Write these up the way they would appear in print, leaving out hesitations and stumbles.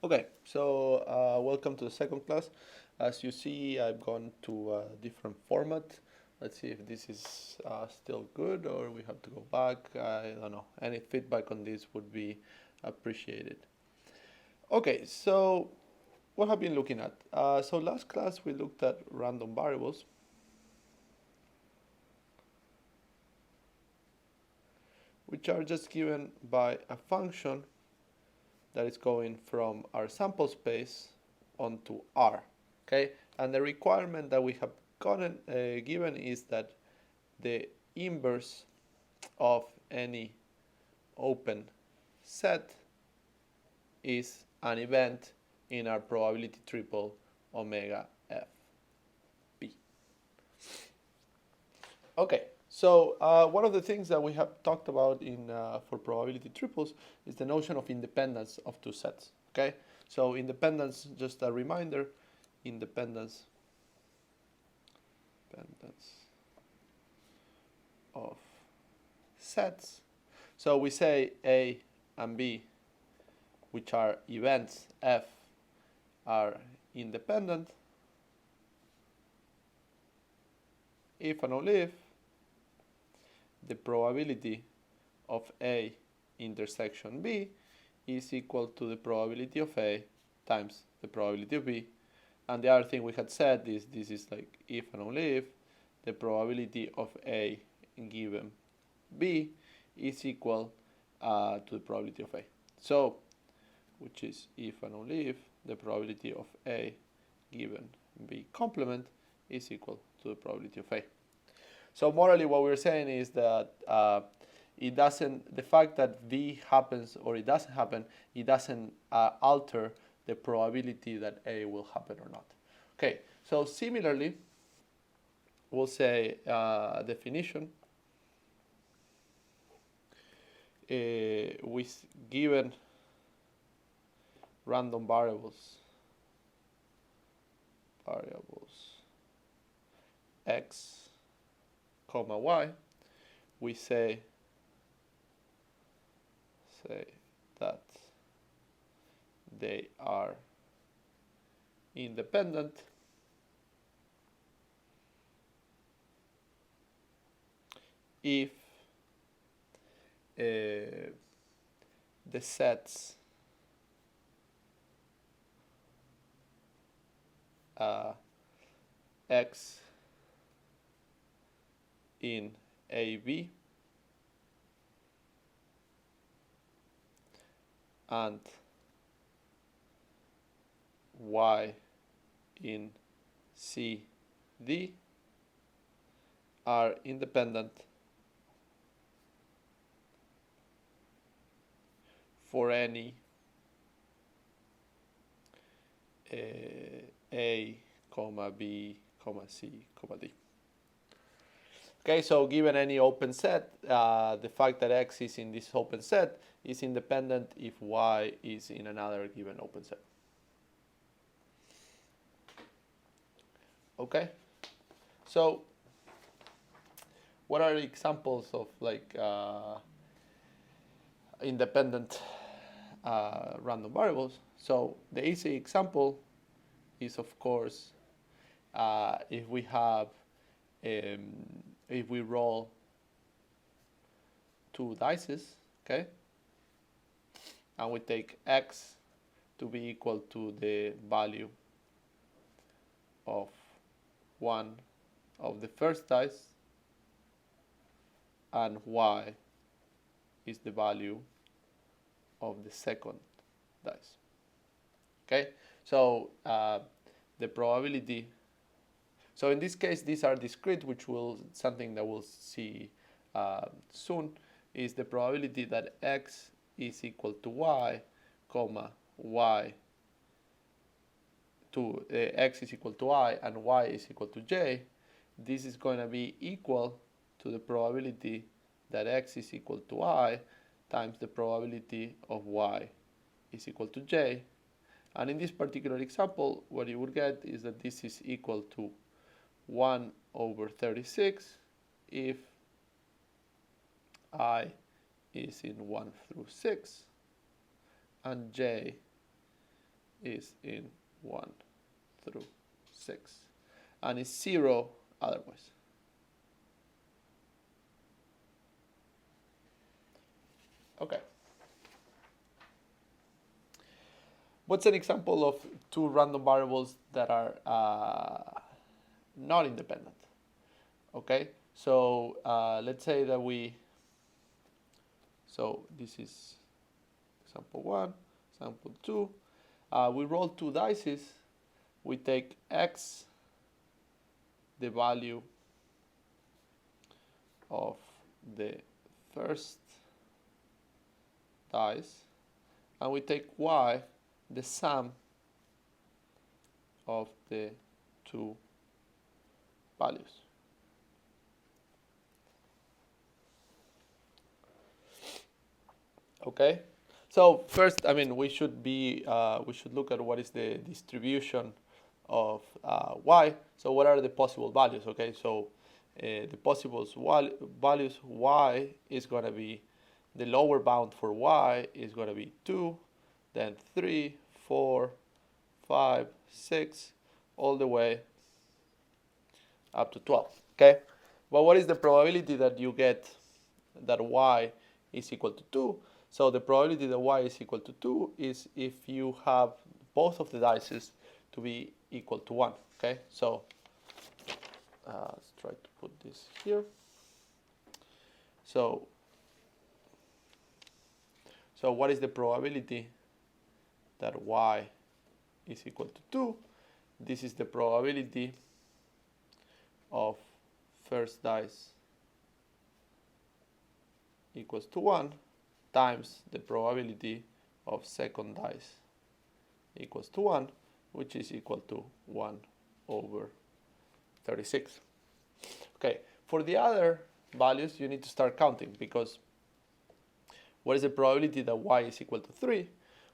Okay, so welcome to the second class. As you see, I've gone to a different format. Let's see if this is still good or we have to go back. I don't know. Any feedback on this would be appreciated. Okay, so what have you been looking at? So last class we looked at random variables, which are just given by a function that is going from our sample space onto R. Okay, and the requirement that we have gotten given is that the inverse of any open set is an event in our probability triple omega f b. Okay, so one of the things that we have talked about in for probability triples is the notion of independence of two sets. Okay, so independence, just a reminder, independence of sets. So we say A and B, which are events F, are independent if and only if the probability of A intersection B is equal to the probability of A times the probability of B. And the other thing we had said is this is like if and only if the probability of A given B is equal to the probability of A. So, which is if and only if the probability of A given B complement is equal to the probability of A. So morally what we're saying is that it doesn't, the fact that V happens or it doesn't happen, it doesn't alter the probability that A will happen or not. Okay, so similarly, we'll say definition with given random variables x comma y, we say that they are independent if the sets x in AB and y in CD are independent for any A, comma B, comma C, comma D. Okay, so given any open set, the fact that X is in this open set is independent if Y is in another given open set. Okay, so what are the examples of like independent random variables? So the easy example is, of course, if we have if we roll two dices, okay, and we take x to be equal to the value of one of the first dice and y is the value of the second dice. Okay, so the probability, so in this case these are discrete, which will something that we'll see soon, is the probability that x is equal to y, comma y to x is equal to I and y is equal to j. This is going to be equal to the probability that x is equal to I times the probability of y is equal to j. And in this particular example, what you would get is that this is equal to 1 over 36 if I is in 1 through 6 and j is in 1 through 6, and it's 0 otherwise. Okay. What's an example of two random variables that are not independent? Okay, so let's say that so this is example 1, example 2. We roll 2 dice. We take x, the value of the first dice, and we take y, the sum of the two values. Okay, so first, I mean, we should look at what is the distribution of y. So what are the possible values? Okay, so the possible values, y is going to be, the lower bound for y is going to be 2, then 3, 4, 5, 6, all the way up to 12. Okay, but what is the probability that you get that y is equal to 2? So the probability that y is equal to 2 is if you have both of the dice to be equal to 1. Okay, so let's try to put this here. So what is the probability that y is equal to 2? This is the probability of first dice equals to 1 times the probability of second dice equals to 1, which is equal to 1 over 36. Okay, for the other values, you need to start counting, because what is the probability that y is equal to 3?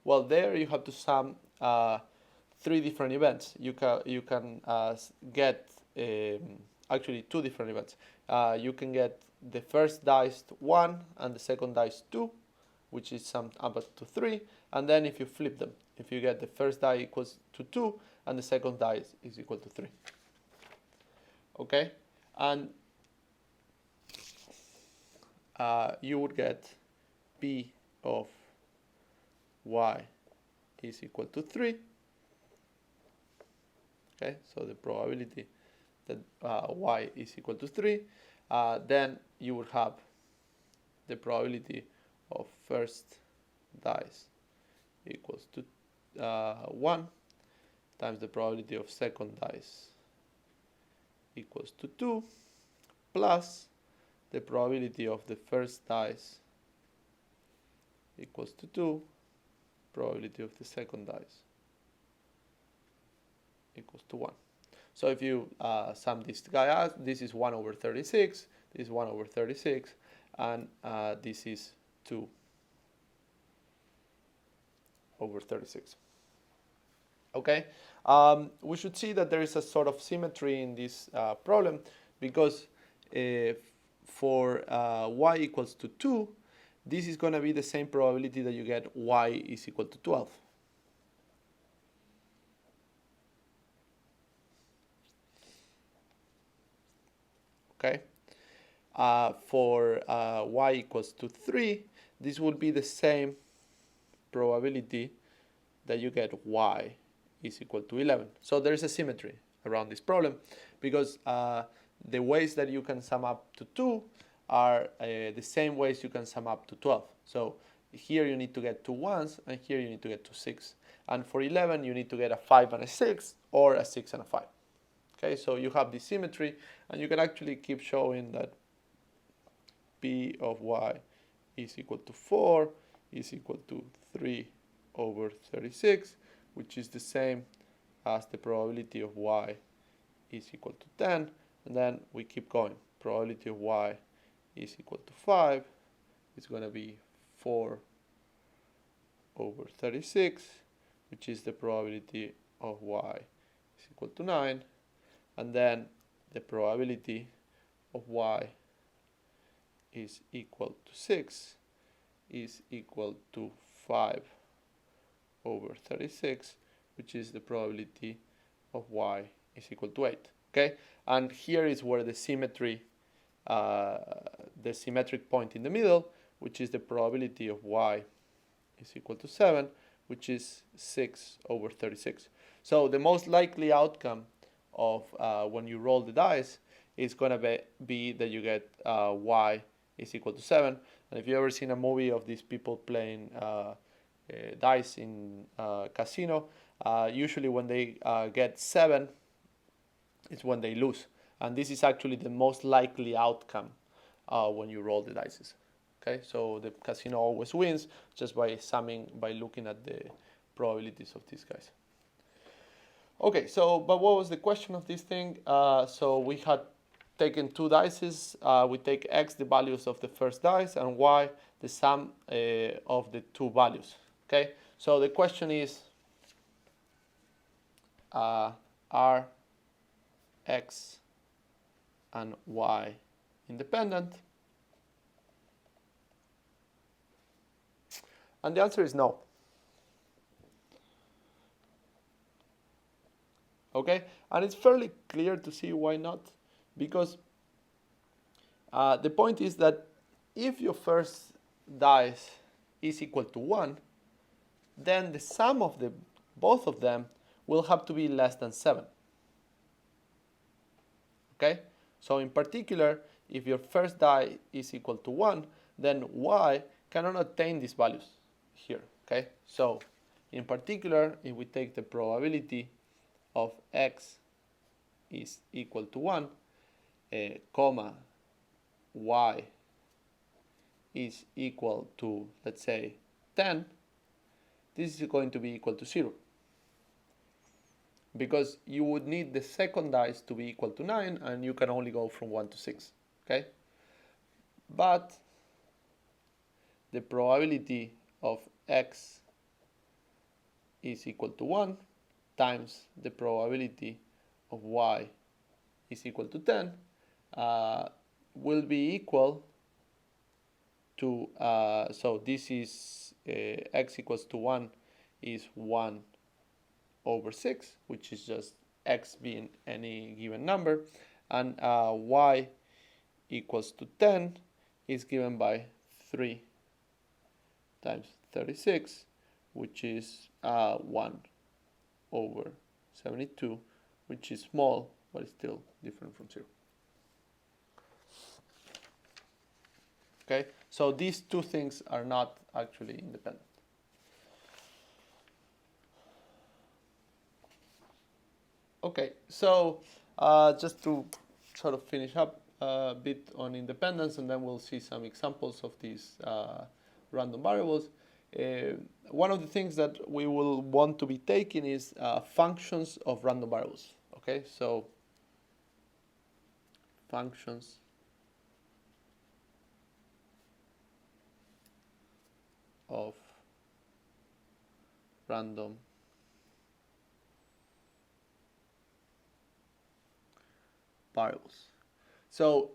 Well, there you have to sum 3 different events. You can get actually 2 different events. You can get the first dice 1 and the second dice 2, which is summed up to 3, and then if you flip them, if you get the first die equals to 2 and the second die is equal to 3. Okay, and you would get p of y is equal to 3. Okay, so the probability that y is equal to 3, then you would have the probability of first dice equals to 1 times the probability of second dice equals to 2 plus the probability of the first dice equals to 2, probability of the second dice equals to 1. So if you sum this guy out, this is 1 over 36, this is 1 over 36, and this is 2 over 36. Okay, we should see that there is a sort of symmetry in this problem, because for y equals to 2, this is going to be the same probability that you get y is equal to 12. Okay, for y equals to 3, this will be the same probability that you get y is equal to 11. So there is a symmetry around this problem, because the ways that you can sum up to 2 are the same ways you can sum up to 12. So here you need to get 2 1s, and here you need to get 2 6. And for 11, you need to get a 5 and a 6, or a 6 and a 5. Okay, so you have this symmetry, and you can actually keep showing that p of y is equal to 4 is equal to 3 over 36, which is the same as the probability of y is equal to 10. And then we keep going. Probability of y is equal to 5 is going to be 4 over 36, which is the probability of y is equal to 9. And then the probability of y is equal to 6 is equal to 5 over 36, which is the probability of y is equal to 8. Okay, and here is where the symmetric point in the middle, which is the probability of y is equal to 7, which is 6/36. So the most likely outcome of when you roll the dice is going to be that you get y is equal to 7. And if you've ever seen a movie of these people playing dice in casino, usually when they get 7, it's when they lose. And this is actually the most likely outcome when you roll the dice. Okay, so the casino always wins just by looking at the probabilities of these guys. Okay, so but what was the question of this thing? So we had taken two dices. We take x, the values of the first dice, and y, the sum of the two values. Okay, so the question is, are x and y independent? And the answer is no. Okay, and it's fairly clear to see why not, because the point is that if your first dice is equal to 1, then the sum of both of them will have to be less than 7. Okay, so in particular, if your first die is equal to 1, then y cannot attain these values here. Okay, so in particular, if we take the probability of x is equal to 1, comma, y is equal to, let's say, 10, this is going to be equal to 0. Because you would need the second dice to be equal to 9, and you can only go from 1 to 6. Okay? But the probability of x is equal to 1 times the probability of y is equal to 10 will be equal to, so this is x equals to 1 is 1/6, which is just x being any given number, and y equals to 10 is given by 3 times 36, which is 1/72, which is small, but it's still different from 0. Okay, so these two things are not actually independent. Okay, so just to sort of finish up a bit on independence, and then we'll see some examples of these random variables. One of the things that we will want to be taking is functions of random variables. Okay, so functions of random variables. So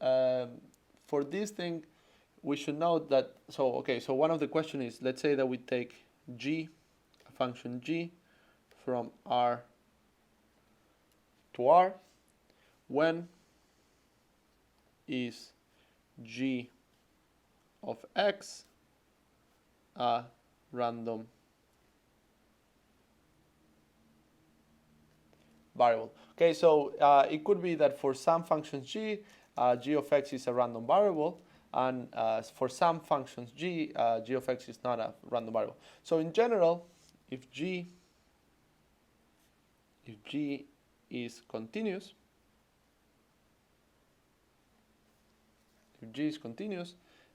for this thing, we should note that, so one of the questions is, let's say that we take g, a function g, from R to R, when is g of x a random variable. Okay, so it could be that for some functions g, g of x is a random variable, and for some functions g, g of x is not a random variable. So in general, if g is continuous,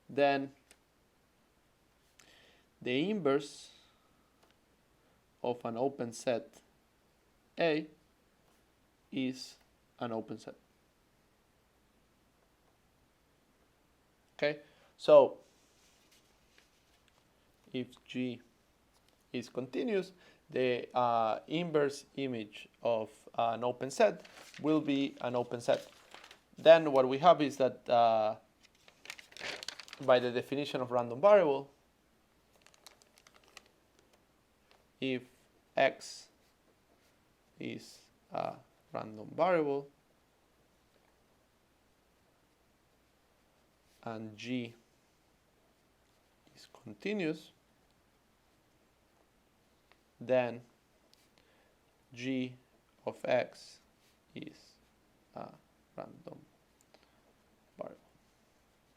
then the inverse of an open set A is an open set. Okay, so if G is continuous, the inverse image of an open set will be an open set. Then what we have is that by the definition of random variable, if x is a random variable and G is continuous, then G of X is a random variable.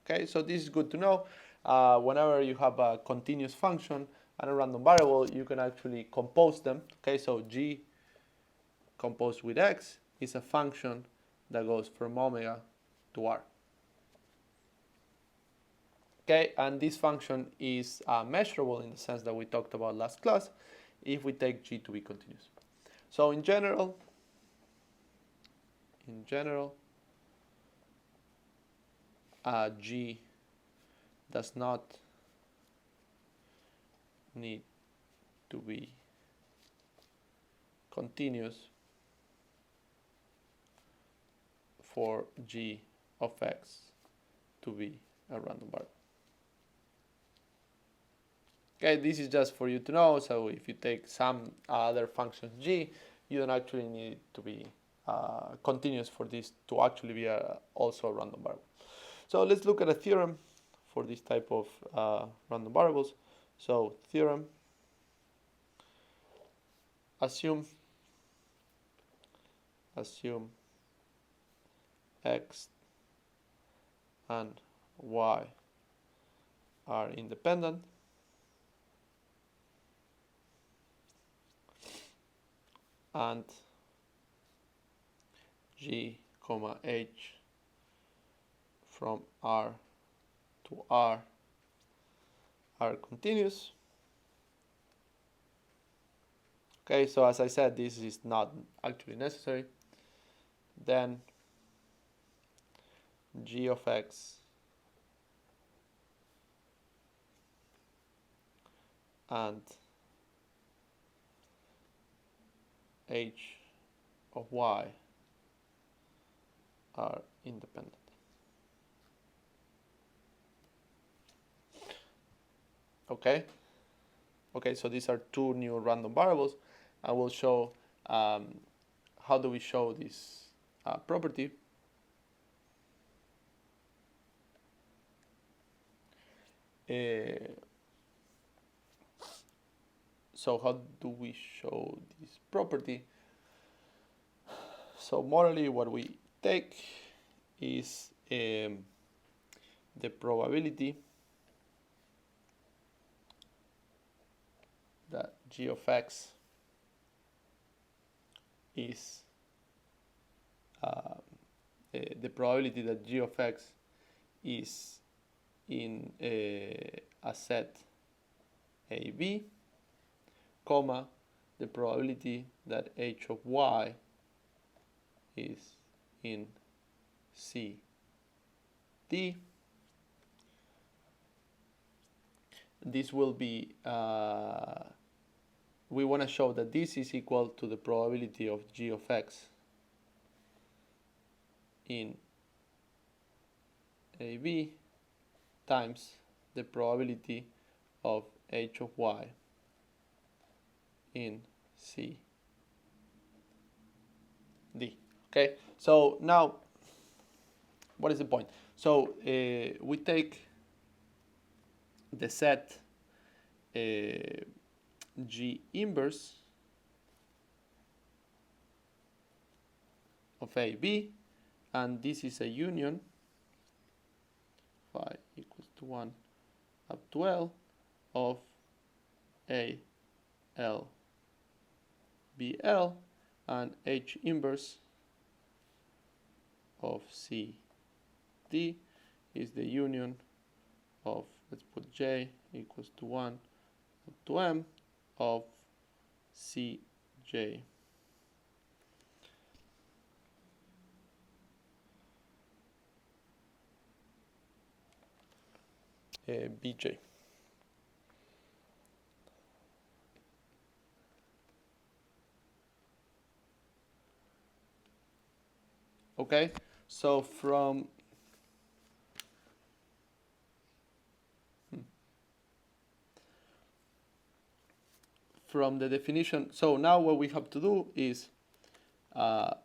Okay, so this is good to know. Whenever you have a continuous function and a random variable, you can actually compose them. Okay, so G composed with X is a function that goes from omega to R. Okay, and this function is measurable in the sense that we talked about last class if we take G to be continuous. So in general, G does not need to be continuous for G of X to be a random variable. Okay, this is just for you to know. So if you take some other functions G, you don't actually need it to be continuous for this to actually be also a random variable. So let's look at a theorem for this type of random variables. So theorem, assume X and Y are independent, and G, H from R to R are continuous. Okay, so as I said, this is not actually necessary. Then G of X and H of Y are independent. Okay, so these are two new random variables. I will show how do we show this property. So how do we show this property? So morally, what we take is the probability that G of X is the probability that G of X is in a set AB, comma, the probability that H of Y is in C D. This will be, we want to show that this is equal to the probability of G of X in AB times the probability of H of Y in C D. Okay, so now what is the point? So we take the set G inverse of AB, and this is a union phi equals to 1 up to L of A L B L, and H inverse of C D is the union of, let's put J equals to 1 up to M of C J. BJ. Okay, so from the definition, so now what we have to do is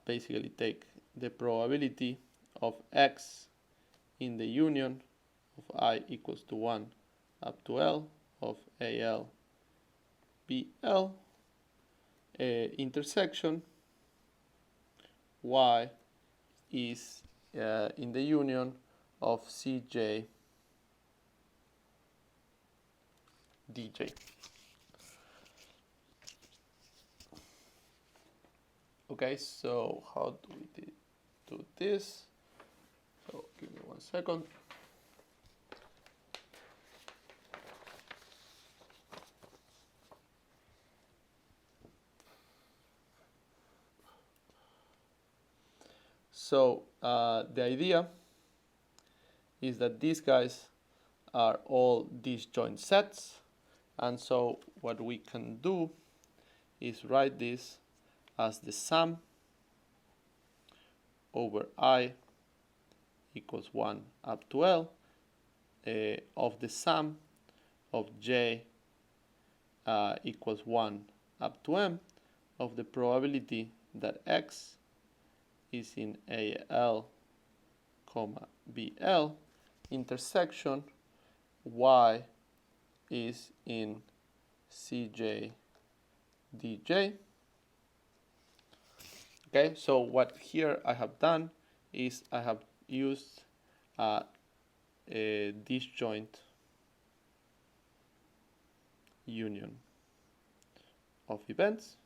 basically take the probability of x in the union of I equals to 1 up to L of AL BL intersection Y is in the union of CJ DJ. Okay, so how do we do this? So give me 1 second. So the idea is that these guys are all disjoint sets, and so what we can do is write this as the sum over I equals 1 up to L of the sum of J equals 1 up to M of the probability that X is in AL, BL intersection Y is in CJ DJ. Okay, so what here I have done is I have used a disjoint union of events.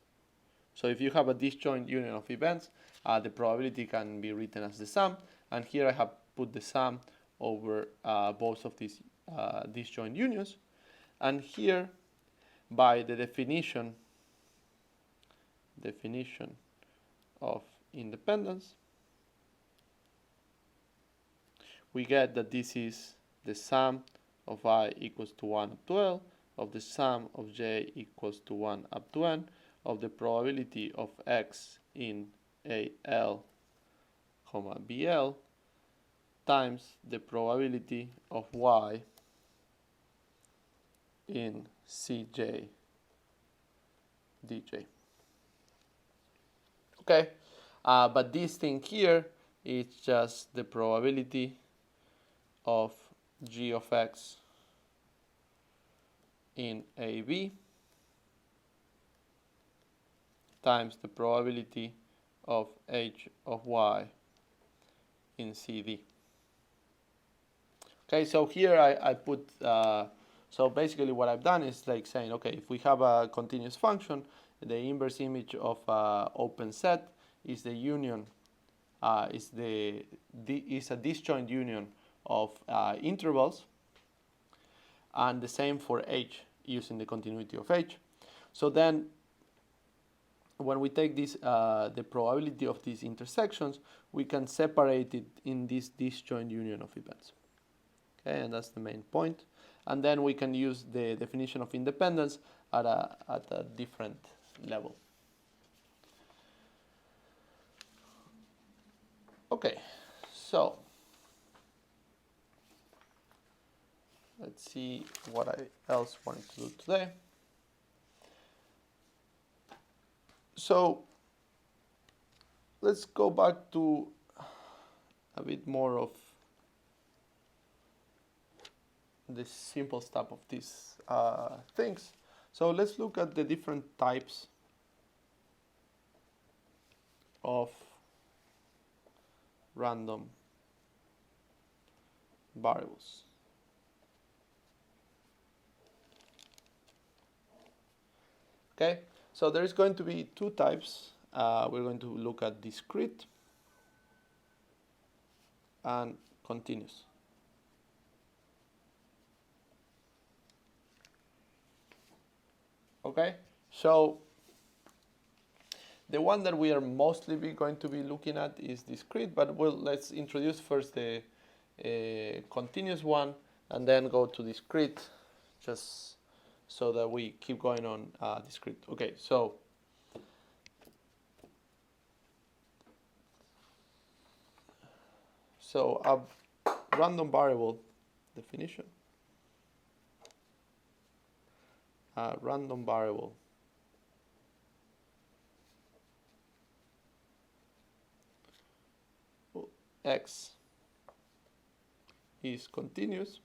So if you have a disjoint union of events, the probability can be written as the sum, and here I have put the sum over both of these disjoint unions, and here by the definition of independence, we get that this is the sum of I equals to 1 up to L of the sum of J equals to 1 up to N of the probability of X in AL, BL times the probability of Y in CJ DJ. Okay, but this thing here is just the probability of G of X in AB times the probability of H of Y in CD. Okay, so here I put, so basically what I've done is like saying, okay, if we have a continuous function, the inverse image of open set is the union, is a disjoint union of intervals, and the same for H using the continuity of H. So then when we take this, the probability of these intersections, we can separate it in this disjoint union of events. Okay, and that's the main point. And then we can use the definition of independence at a different level. Okay, so let's see what I else wanted to do today. So let's go back to a bit more of the simple stuff of these things. So let's look at the different types of random variables. Okay, so there is going to be two types. We're going to look at discrete and continuous. Okay, so the one that we are mostly going to be looking at is discrete, but let's introduce first the continuous one and then go to discrete, just so that we keep going on discrete. Okay, so a random variable definition. A random variable x is continuous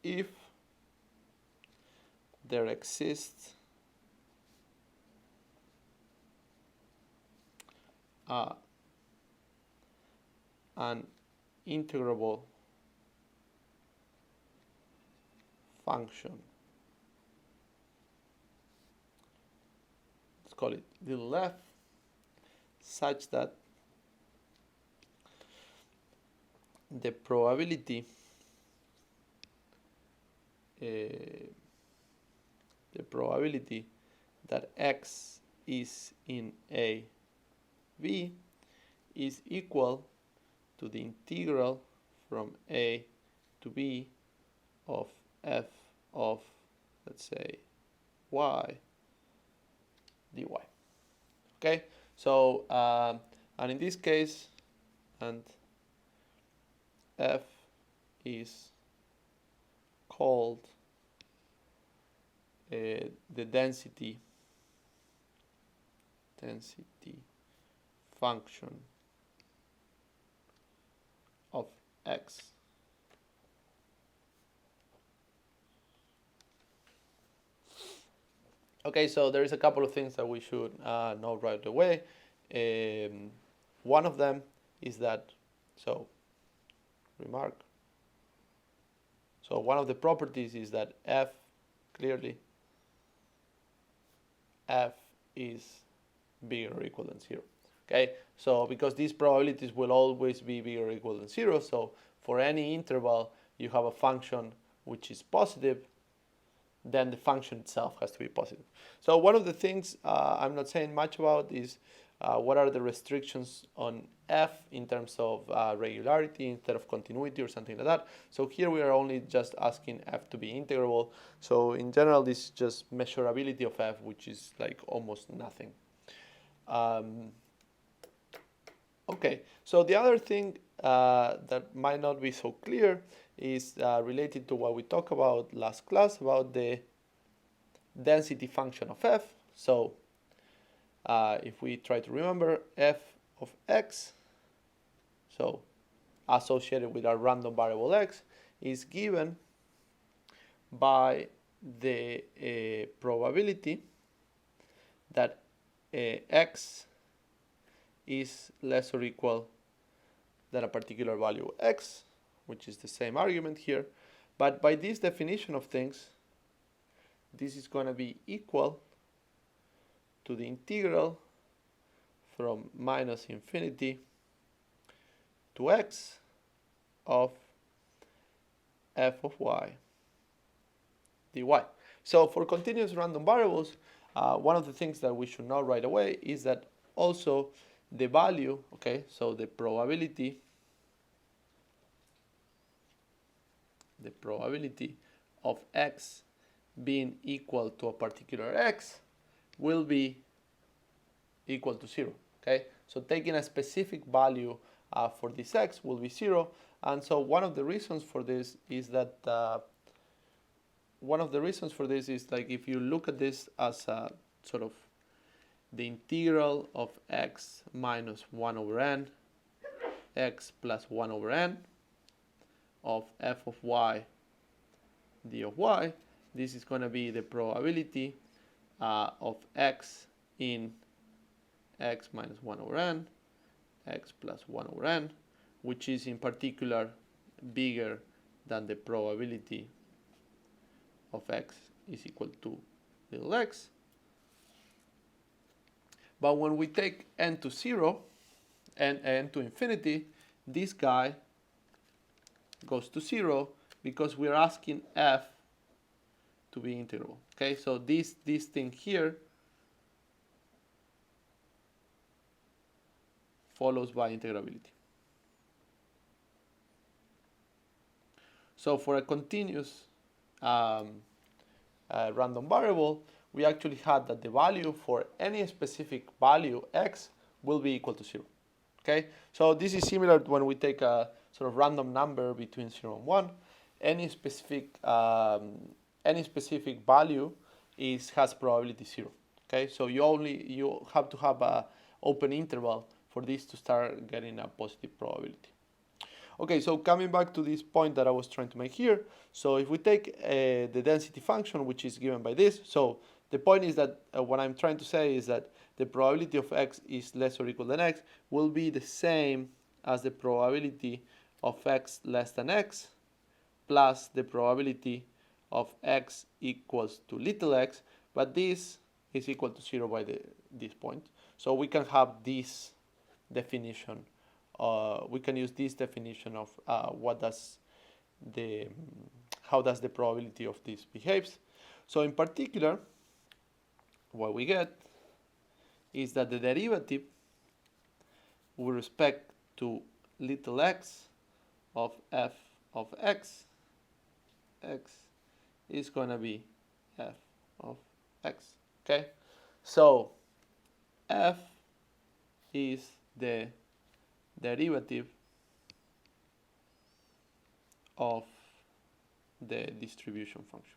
if there exists an integrable function, let's call it little f, such that the probability that x is in a v is equal to the integral from a to b of f of, let's say, y dy. Okay, so and in this case, and f is called the density function of x. Okay, so there is a couple of things that we should know right away. One of them is that, one of the properties is that f, clearly, f is bigger or equal than 0. Okay, so because these probabilities will always be bigger or equal than 0, so for any interval you have a function which is positive, then the function itself has to be positive. So one of the things I'm not saying much about is what are the restrictions on f in terms of regularity instead of continuity or something like that. So here we are only just asking f to be integrable. So in general, this is just measurability of f, which is like almost nothing. Okay, so the other thing that might not be so clear is related to what we talked about last class about the density function of f. So if we try to remember, f of x, so associated with our random variable x, is given by the probability that x is less or equal than a particular value x, which is the same argument here. But by this definition of things, this is going to be equal to the integral from minus infinity to x of f of y dy. So for continuous random variables, one of the things that we should know right away is that also the value, okay, so the probability of x being equal to a particular x will be equal to 0. Okay, so taking a specific value for this x will be 0, and so one of the reasons for this is that like if you look at this as a sort of the integral of x minus 1 over n, x plus 1 over n of f of y d of y, this is going to be the probability of x in x minus 1 over n, x plus 1 over n, which is in particular bigger than the probability of x is equal to little x. But when we take n to 0 and n to infinity, this guy goes to 0 because we're asking f to be integrable. Okay, so this thing here follows by integrability. So for a continuous random variable, we actually had that the value for any specific value x will be equal to 0. Okay, so this is similar to when we take a sort of random number between 0 and 1. Any specific value has probability 0. Okay, so you have to have a open interval for this to start getting a positive probability. Okay, so coming back to this point that I was trying to make here, so if we take the density function, which is given by this, so the point is that what I'm trying to say is that the probability of x is less or equal than x will be the same as the probability of x less than x plus the probability of x equals to little x, but this is equal to 0 by this point. So we can have this definition. We can use this definition of how does the probability of this behaves. So in particular, what we get is that the derivative with respect to little x of f of x is going to be f of x. Okay, so f is the derivative of the distribution function.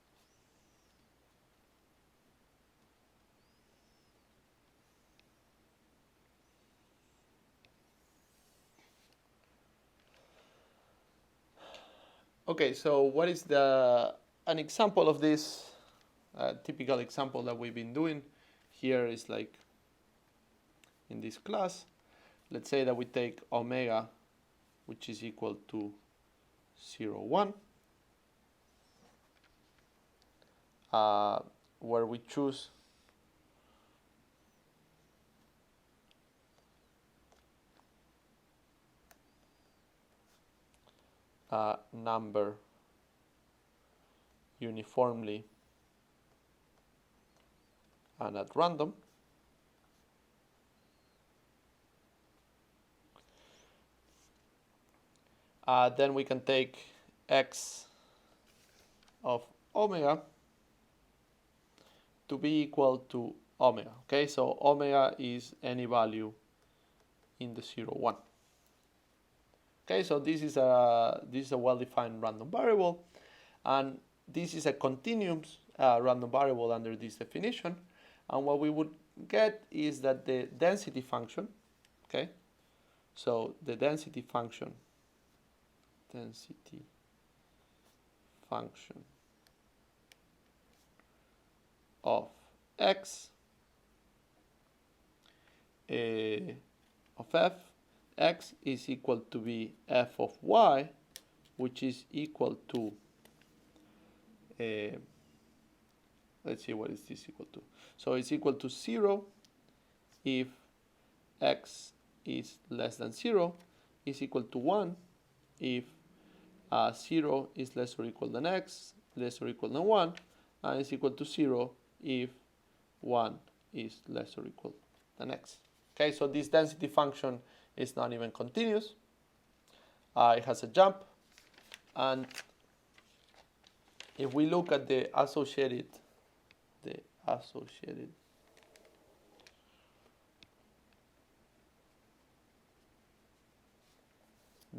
Okay, so what is an example of this? Typical example that we've been doing here is like in this class. Let's say that we take omega, which is equal to 0, 1, where we choose a number uniformly and at random. Then we can take x of omega to be equal to omega. Okay, so omega is any value in the 0, 1. Okay, so this is a well-defined random variable, and this is a continuous random variable under this definition. And what we would get is that the density function, okay, so the density function of x of f, x is equal to be f of y, which is equal to, let's see, what is this equal to? So it's equal to 0 if x is less than 0, is equal to 1 if 0 is less or equal than x, less or equal than 1, and is equal to 0 if 1 is less or equal than x. Okay, so this density function is not even continuous. It has a jump, and if we look at the associated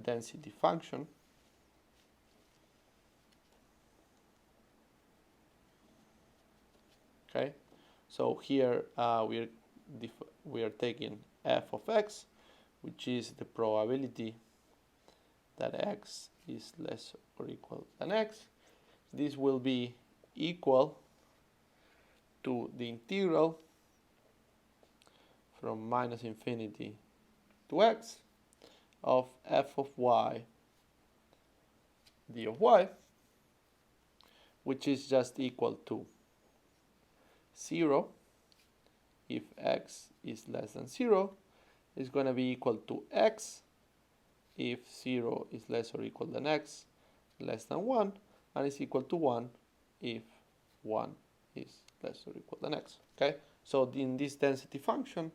density function, okay, so here we are taking f of x, which is the probability that x is less or equal than x. This will be equal to the integral from minus infinity to x of f of y d of y, which is just equal to 0 if x is less than 0, is going to be equal to x if 0 is less or equal than x less than 1, and is equal to 1 if 1 is less or equal than x. Okay, so in this density function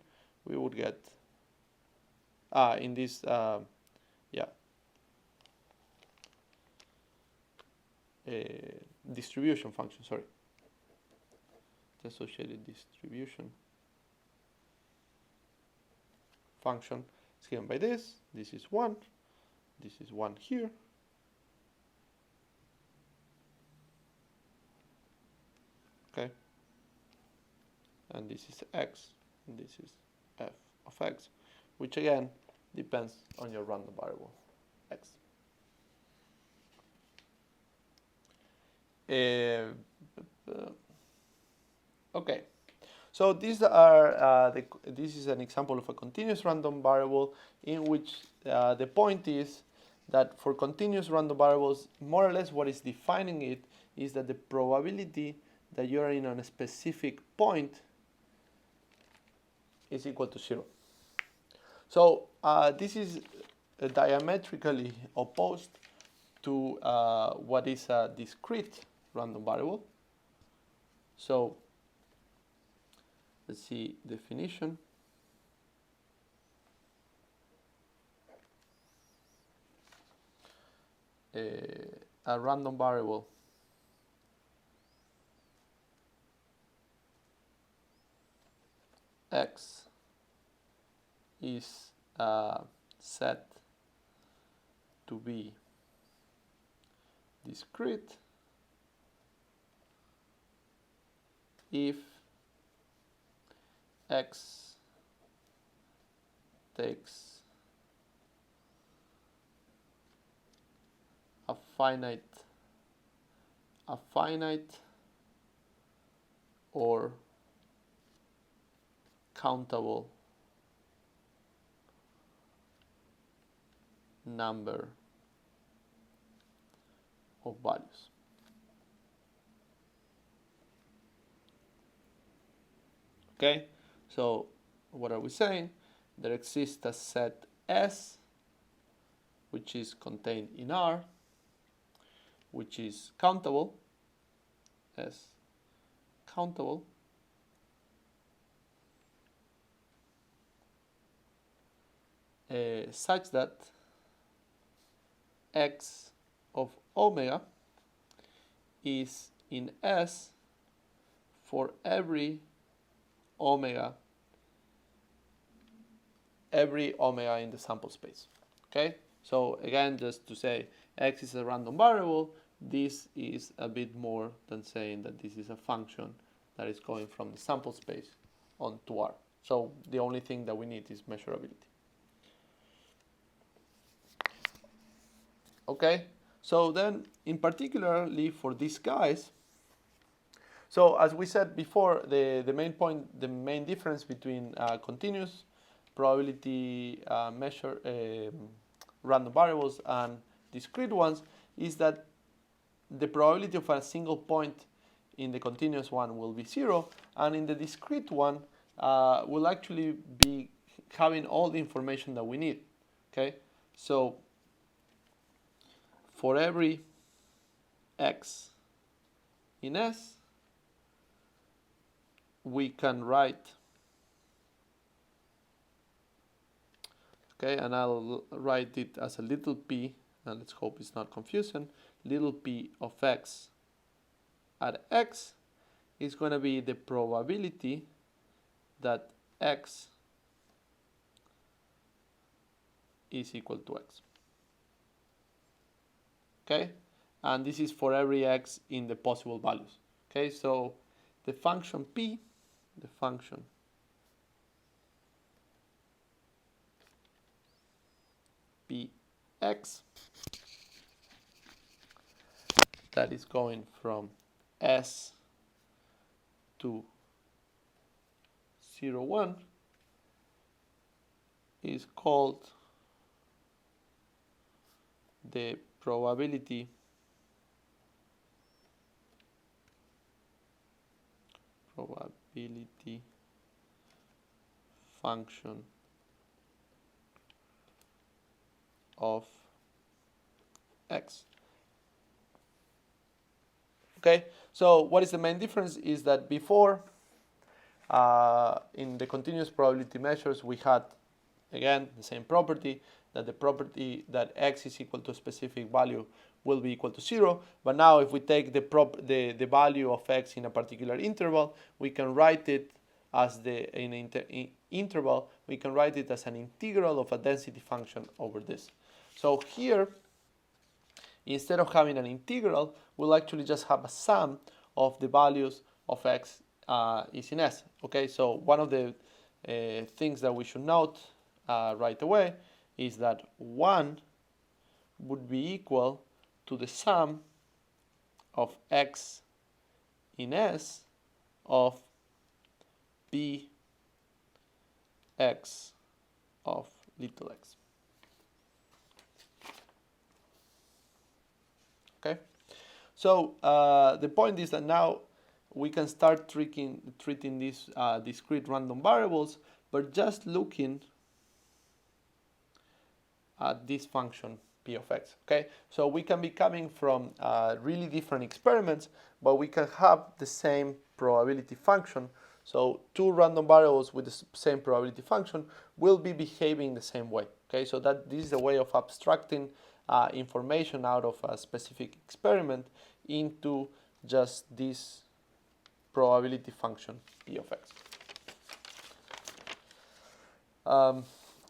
we would get in this distribution function, sorry, the associated distribution function is given by this. This is 1, this is 1 here, okay, and this is x, and this is f of x, which again depends on your random variable x. Okay, so these are this is an example of a continuous random variable in which the point is that for continuous random variables, more or less what is defining it is that the probability that you are in on a specific point is equal to 0. So this is diametrically opposed to what is a discrete random variable. So let's see definition. A random variable x is set to be discrete if x takes a finite or countable number of values. Okay, so what are we saying? There exists a set S which is contained in R, which is countable, S countable, such that x of omega is in S for every omega in the sample space. Okay, so again, just to say x is a random variable, this is a bit more than saying that this is a function that is going from the sample space onto R. So the only thing that we need is measurability. Okay, so then in particularly for these guys, so as we said before, the main difference between continuous probability random variables and discrete ones is that the probability of a single point in the continuous one will be 0, and in the discrete one will actually be having all the information that we need. Okay, so for every x in S, we can write, okay, and I'll write it as a little p, and let's hope it's not confusing. Little p of x at x is going to be the probability that x is equal to x. Okay, and this is for every x in the possible values. Okay, so the function p, the function px, that is going from S to 0, 1, is called the probability function of x. Okay, so what is the main difference is that before in the continuous probability measures we had again the same property, that the property that x is equal to a specific value will be equal to 0, but now if we take the value of x in a particular interval, we can write it as interval, we can write it as an integral of a density function over this. So here, instead of having an integral, we'll actually just have a sum of the values of x is in S. Okay, so one of the things that we should note right away is that 1 would be equal to the sum of x in S of b x of little x. Okay, so the point is that now we can start treating these discrete random variables, but just looking at this function p of x. Okay, so we can be coming from really different experiments, but we can have the same probability function. So two random variables with the same probability function will be behaving the same way. Okay, so that this is a way of abstracting information out of a specific experiment into just this probability function p of x.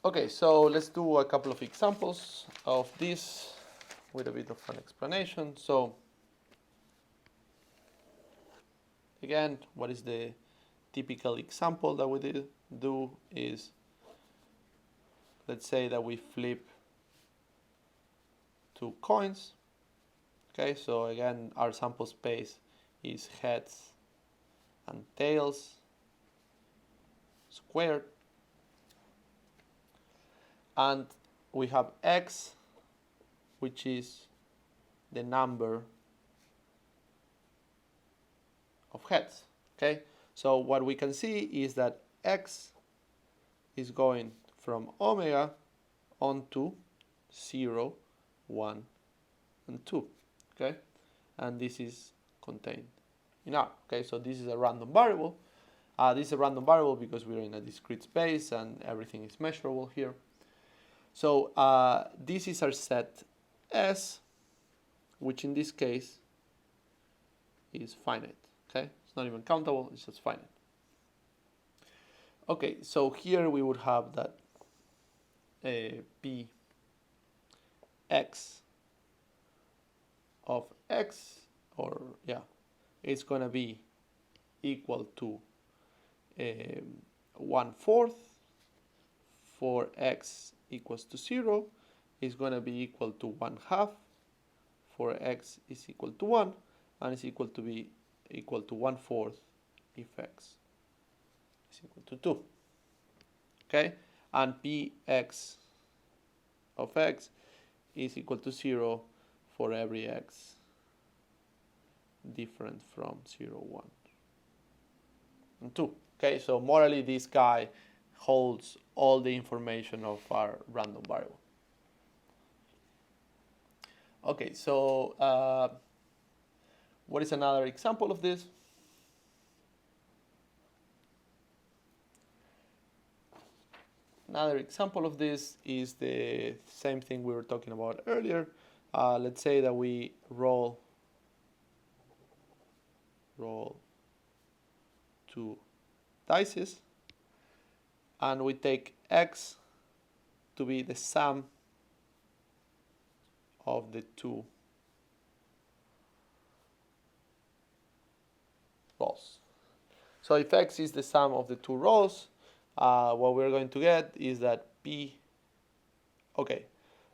Okay, so let's do a couple of examples of this with a bit of an explanation. So again, what is the typical example that we do is, let's say that we flip 2 coins. Okay, so again, our sample space is heads and tails squared. And we have x, which is the number of heads. Okay, so what we can see is that x is going from omega onto 0, 1, and 2. Okay, and this is contained in R. Okay, so this is a random variable. This is a random variable because we're in a discrete space and everything is measurable here. So this is our set S, which in this case is finite. Okay, it's not even countable, it's just finite. Okay, so here we would have that p x of x, or yeah, it's gonna be equal to 1/4 for x equals to 0 is going to be equal to 1/2 for x is equal to 1, and is equal to be equal to 1/4 if x is equal to 2. Okay, and px of x is equal to 0 for every x different from 0, 1, and 2. Okay, so morally this guy holds all the information of our random variable. Okay, so what is another example of this? Another example of this is the same thing we were talking about earlier. Let's say that we roll 2 dices, and we take x to be the sum of the 2 rolls. So if x is the sum of the 2 rolls, what we're going to get is that p, okay,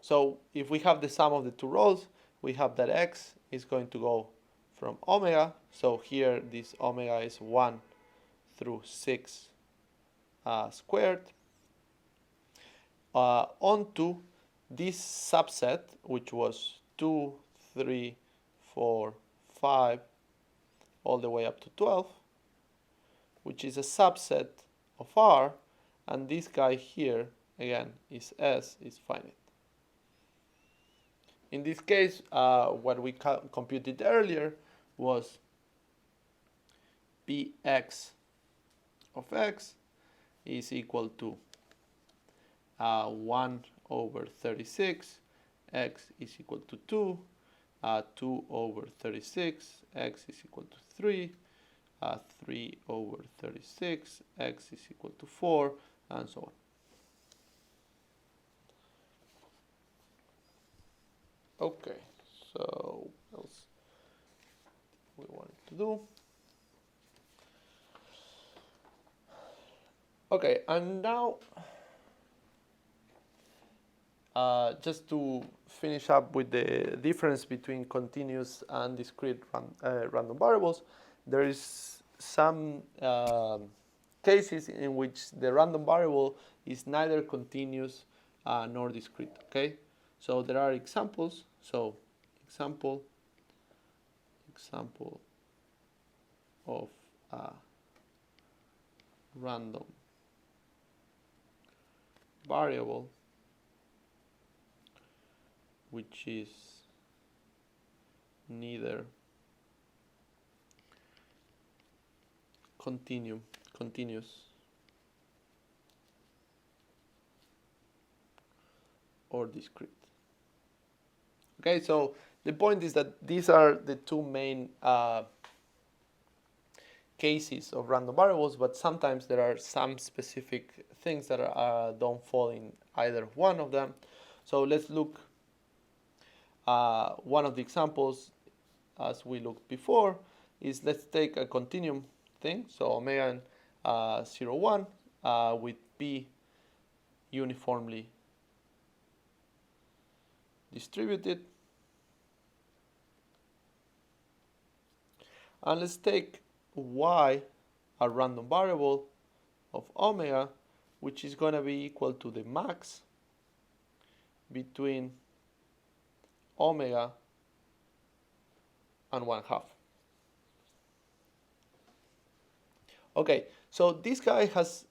so if we have the sum of the 2 rolls, we have that x is going to go from omega, so here this omega is 1 through 6 squared, onto this subset, which was 2, 3, 4, 5, all the way up to 12, which is a subset of R, and this guy here, again, is S, is finite. In this case, what we computed earlier was Px of x is equal to 1 over 36, x is equal to 2, 2 over 36, x is equal to 3, 3 over 36, x is equal to 4, and so on. Okay, so what else we wanted to do? Okay, and now just to finish up with the difference between continuous and discrete random variables, there is some cases in which the random variable is neither continuous nor discrete. Okay, so there are examples. So example of a random variable which is neither continuous or discrete. Okay, so the point is that these are the two main cases of random variables, but sometimes there are some specific things that don't fall in either one of them. So let's look one of the examples as we looked before is, let's take a continuum thing, so omega n 0, 1 with p uniformly distributed. And let's take y, a random variable of omega, which is going to be equal to the max between omega and 1/2. Okay, so this guy has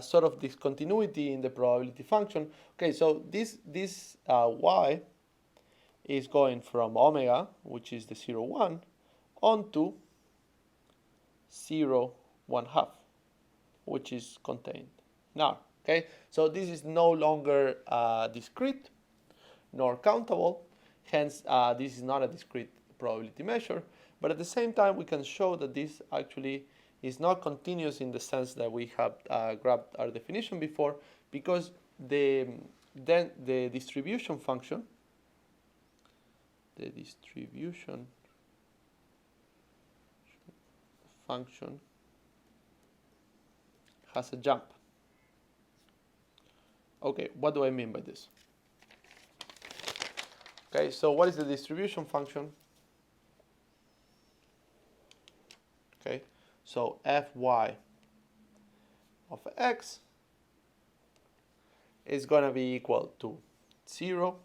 sort of discontinuity in the probability function. Okay, so this y is going from omega, which is the 0, 1, onto 0, 1/2, which is contained in R. Okay, so this is no longer discrete nor countable, hence this is not a discrete probability measure, but at the same time we can show that this actually is not continuous in the sense that we have grabbed our definition before, because the distribution function has a jump. Okay, what do I mean by this? Okay, so what is the distribution function? Okay, so fy of x is going to be equal to 0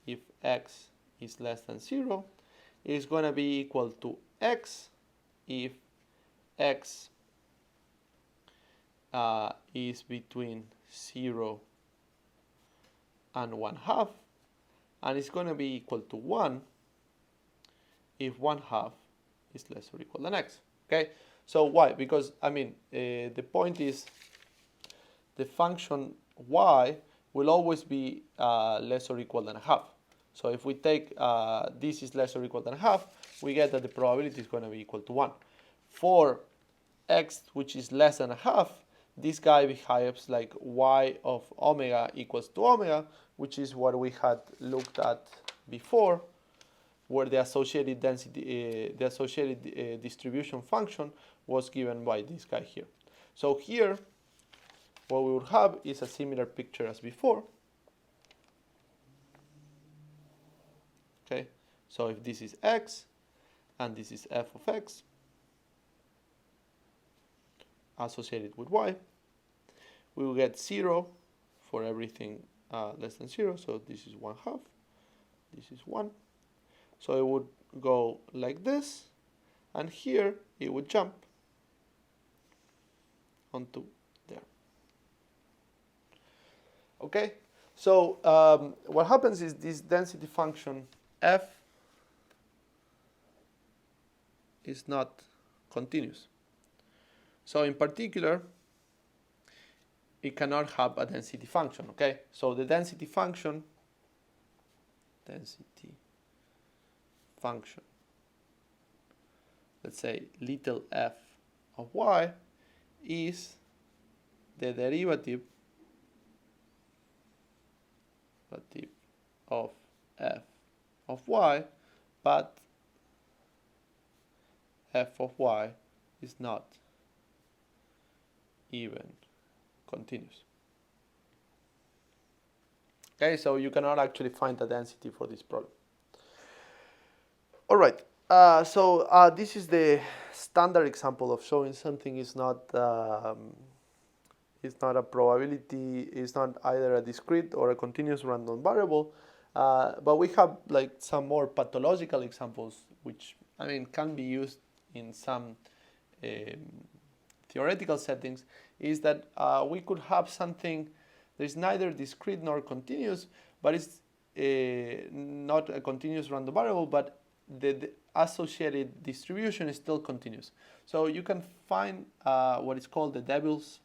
if x is less than 0. It's going to be equal to x if x is between 0 and 1/2, and it's going to be equal to 1 if 1/2 is less or equal than x. Okay, so why? Because I mean the point is the function y will always be less or equal than a half. So if we take this is less or equal than a half, we get that the probability is going to be equal to 1. For x which is less than a half, this guy behaves like y of omega equals to omega, which is what we had looked at before, where the associated density, the associated distribution function was given by this guy here. So here, what we would have is a similar picture as before. Okay, so if this is x and this is f of x associated with y, we will get 0 for everything less than 0. So this is 1/2, this is 1. So it would go like this, and here it would jump onto there. Okay, so what happens is this density function f is not continuous. So in particular, it cannot have a density function. Okay, so the density function let's say little f of y is the derivative of f of y, but f of y is not even continuous. Okay, so you cannot actually find a density for this problem. All right, so this is the standard example of showing something is not a probability, is not either a discrete or a continuous random variable. But we have like some more pathological examples, which I mean can be used in some theoretical settings. Is that we could have something that is neither discrete nor continuous, but it's not a continuous random variable, but the associated distribution is still continuous. So you can find what is called the Devil's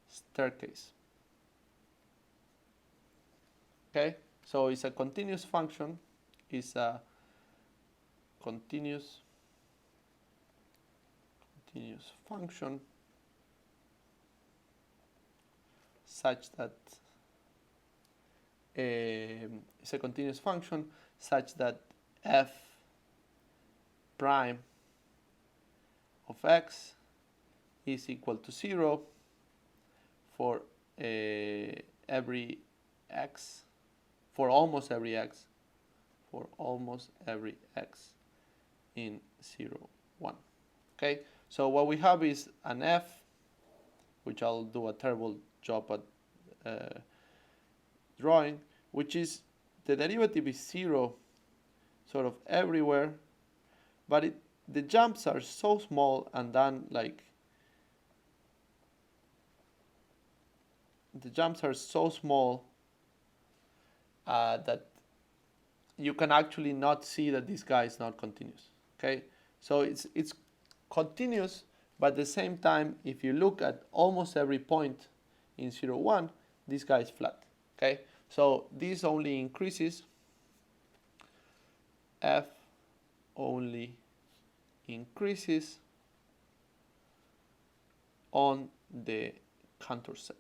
staircase. Okay, so it's a continuous function, it's a continuous function such that it's a continuous function such that f prime of x is equal to 0 for every x, for almost every x in 0, 1. Okay, so what we have is an f, which I'll do a terrible job at drawing, which is the derivative is 0 sort of everywhere, but the jumps are so small, and then like the jumps are so small that you can actually not see that this guy is not continuous. Okay, so it's continuous, but at the same time, if you look at almost every point in 0, 1, this guy is flat. Okay, so this only increases, f only increases on the Cantor set.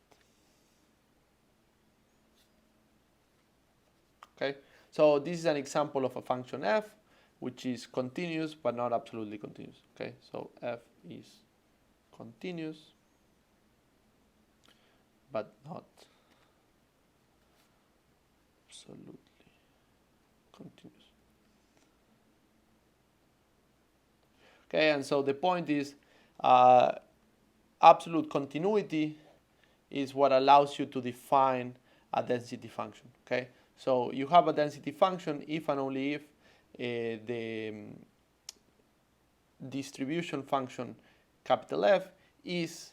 Okay, so this is an example of a function f which is continuous but not absolutely continuous. Okay, so f is continuous but not absolutely continuous. Okay, and so the point is absolute continuity is what allows you to define a density function. Okay, so you have a density function if and only if the distribution function capital F is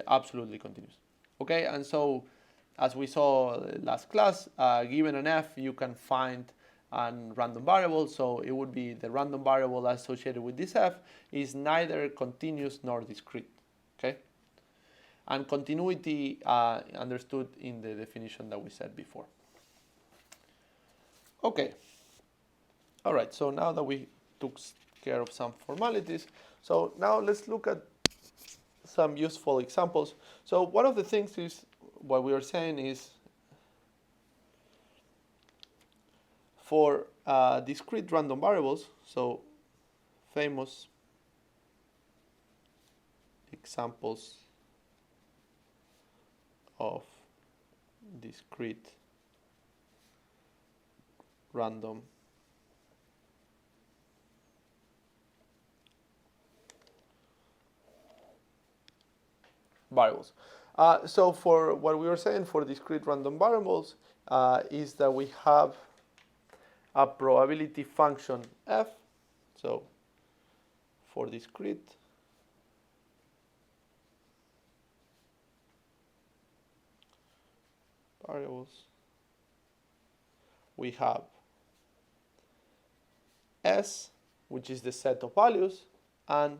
absolutely continuous. Okay, and so as we saw last class, given an f, you can find a random variable. So it would be the random variable associated with this f is neither continuous nor discrete. Okay, and continuity understood in the definition that we said before. Okay, all right, so now that we took care of some formalities, so now let's look at some useful examples. So one of the things is, what we are saying is, for discrete random variables, so famous examples of discrete random variables. So for what we were saying for discrete random variables is that we have a probability function f. So for discrete variables, we have S, which is the set of values, and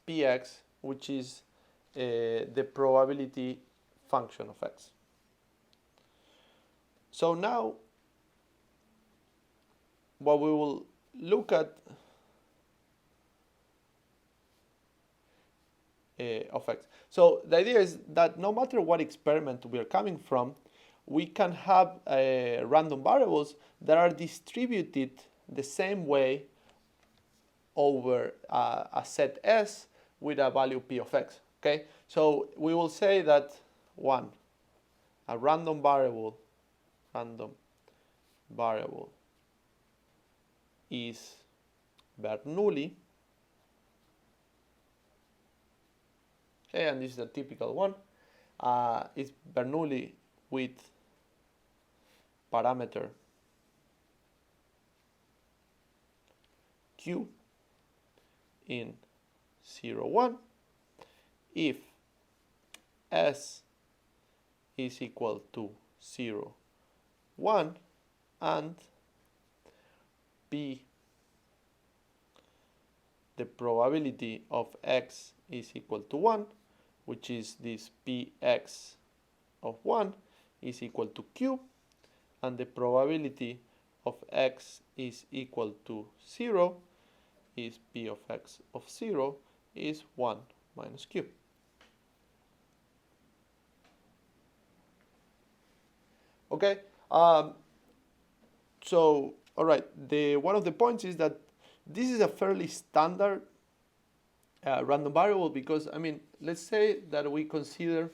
Px, which is the probability function of x. So now what we will look at of x. So the idea is that no matter what experiment we are coming from, we can have random variables that are distributed the same way over a set S with a value P of X. Okay, so we will say that a random variable is Bernoulli. Okay, and this is a typical one. It's Bernoulli with parameter Q in 0, 1 if S is equal to 0, 1 and P, the probability of X is equal to 1, which is this Px of 1 is equal to Q, and the probability of X is equal to 0 is P of X of 0 is 1 minus Q. Okay, so all right, one of the points is that this is a fairly standard random variable, because I mean, let's say that we consider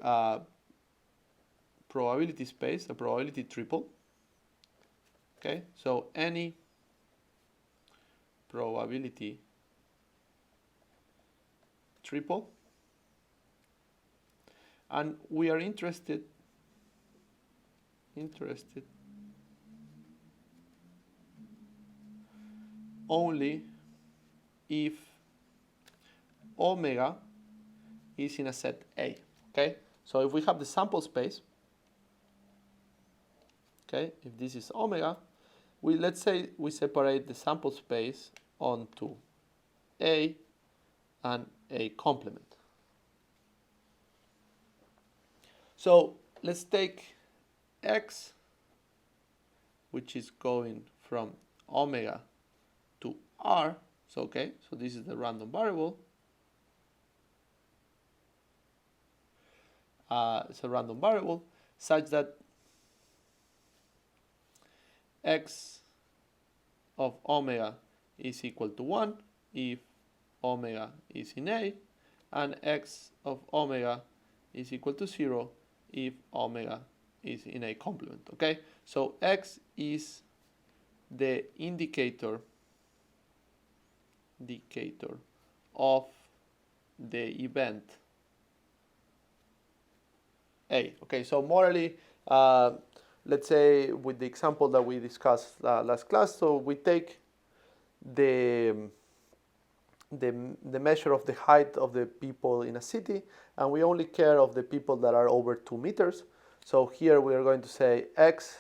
a probability space, a probability triple. Okay, so any probability triple, and we are interested only if omega is in a set A. Okay, so if we have the sample space, okay, if this is omega, let's say we separate the sample space onto A and A complement. So let's take X, which is going from omega to R. So okay, so this is the random variable. It's a random variable such that X of omega is equal to 1 if omega is in A, and X of omega is equal to 0 if omega is in A complement. Okay, so X is the indicator of the event A. Okay, so morally, let's say with the example that we discussed last class, so we take the measure of the height of the people in a city, and we only care of the people that are over 2 meters. So here we are going to say X.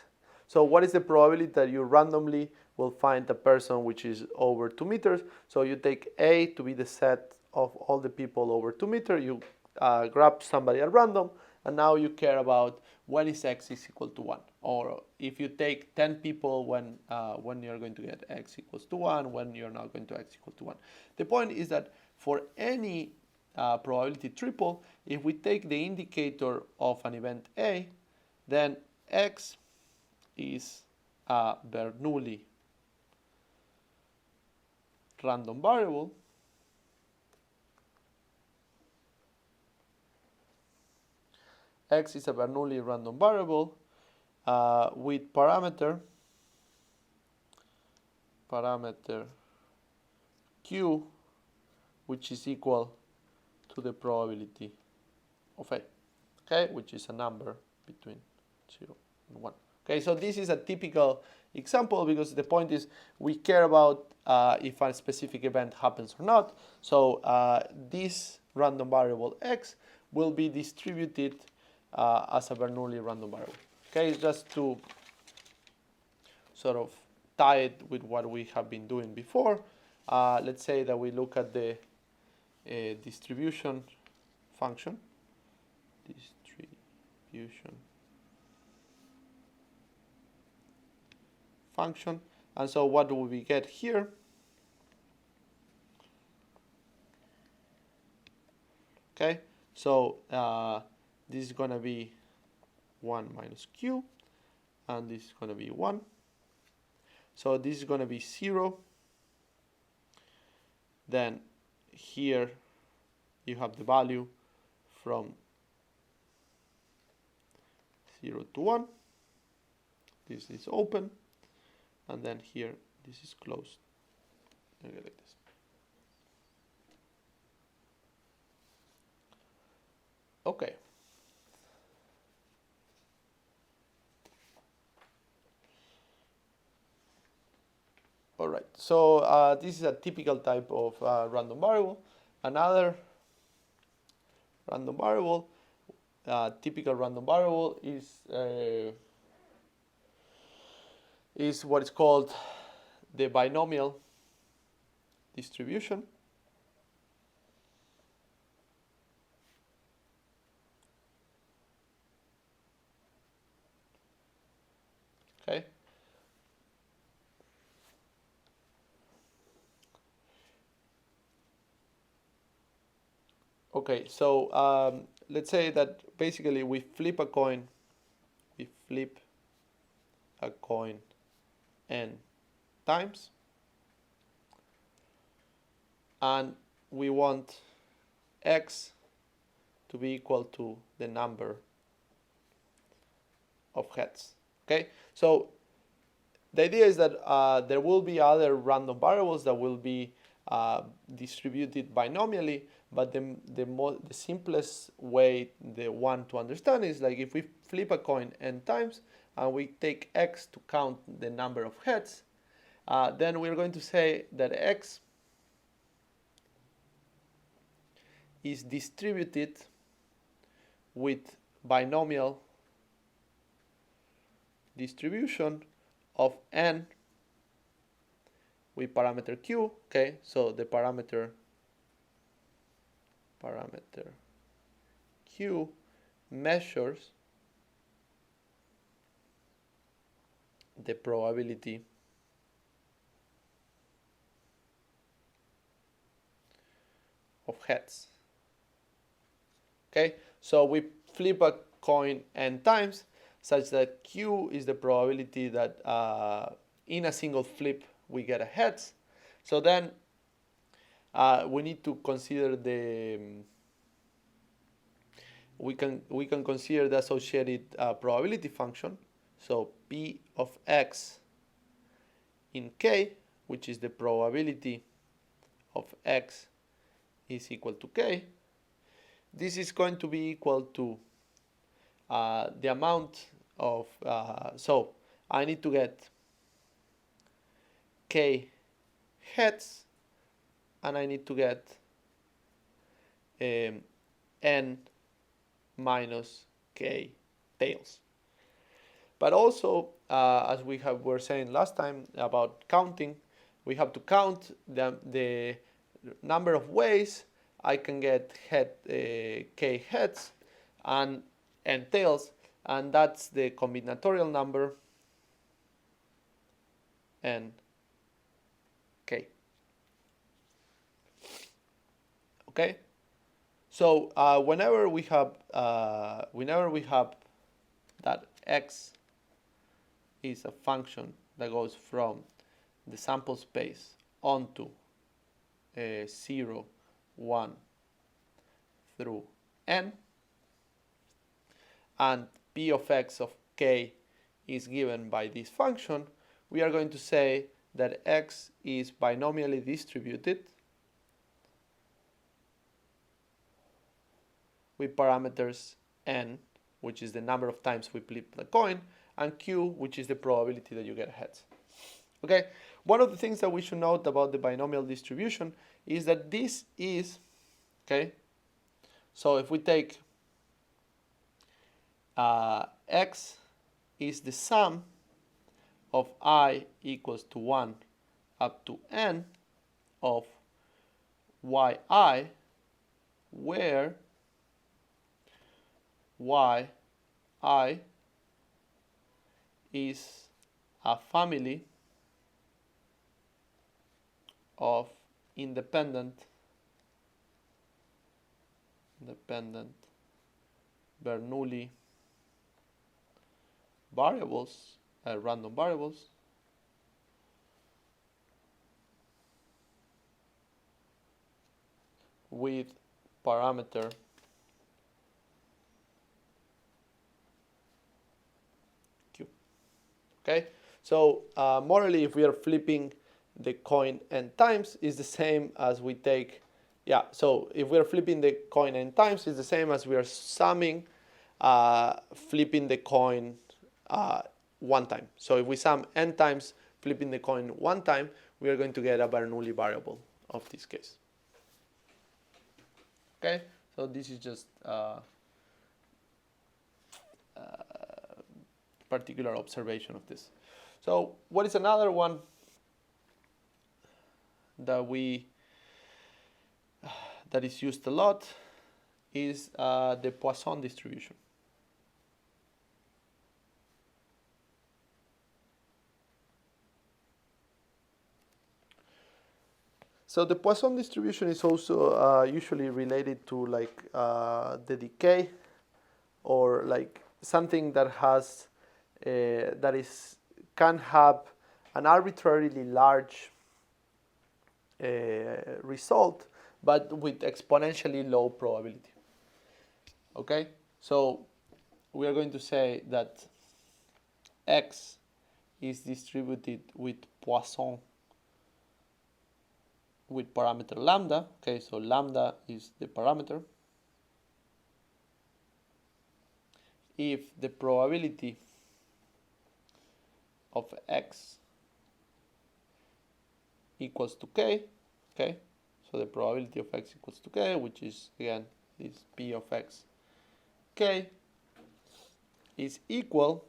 So what is the probability that you randomly will find a person which is over 2 meters? So you take A to be the set of all the people over 2 meters, you grab somebody at random, and now you care about when is X is equal to 1. Or if you take 10 people, when you're going to get X equals to 1, when you're not going to X equal to 1. The point is that for any probability triple, if we take the indicator of an event A, then X is a Bernoulli random variable X is a Bernoulli random variable with parameter Q, which is equal to the probability of A, okay, which is a number between 0 and 1. Okay, so this is a typical example because the point is we care about if a specific event happens or not. So this random variable X will be distributed as a Bernoulli random variable. Okay, just to sort of tie it with what we have been doing before, let's say that we look at the distribution function. And so what do we get here? Okay, so this is going to be 1 minus Q, and this is going to be 1. So this is going to be 0. Then here you have the value from 0 to 1. This is open, and then here this is closed. Okay, like this. Okay. All right. So this is a typical type of random variable. Another random variable, typical random variable is what is called the binomial distribution. Okay. Okay, so let's say that basically we flip a coin. We flip a coin n times, and we want x to be equal to the number of heads. Okay, so the idea is that there will be other random variables that will be distributed binomially, but the simplest way, the one to understand, is like if we flip a coin n times and we take x to count the number of heads, then we're going to say that x is distributed with binomial distribution of n with parameter q. Okay, so the parameter q measures the probability of heads. Okay, so we flip a coin n times such that q is the probability that in a single flip we get a heads. So then we need to consider we can consider the associated probability function. So p of x in k, which is the probability of x is equal to k. This is going to be equal to the amount of, so I need to get k heads, and I need to get n minus k tails. But also, as we were saying last time about counting, we have to count the number of ways I can get k heads and n tails, and that's the combinatorial number n k. Okay, so whenever we have that x is a function that goes from the sample space onto 0, 1 through n, and p of x of k is given by this function, we are going to say that x is binomially distributed with parameters n, which is the number of times we flip the coin, and q, which is the probability that you get heads. Okay, one of the things that we should note about the binomial distribution is that this is, okay, so if we take x is the sum of I equals to 1 up to n of yi, where yi is a family of independent Bernoulli variables, random variables, with parameter q. Okay, so morally, if we are flipping the coin n times, is the same as we take, yeah, so if we are flipping the coin n times, it's the same as we are summing flipping the coin one time. So if we sum n times flipping the coin one time, we are going to get a Bernoulli variable of this case. Okay, so this is just particular observation of this. So what is another one that is used a lot is the Poisson distribution. So the Poisson distribution is also usually related to like the decay, or like something that has can have an arbitrarily large result, but with exponentially low probability. Okay, so we are going to say that x is distributed with Poisson with parameter lambda. Okay, so lambda is the parameter. If the probability of x equals to k, okay, so the probability of x equals to k, which is again this p of x k, is equal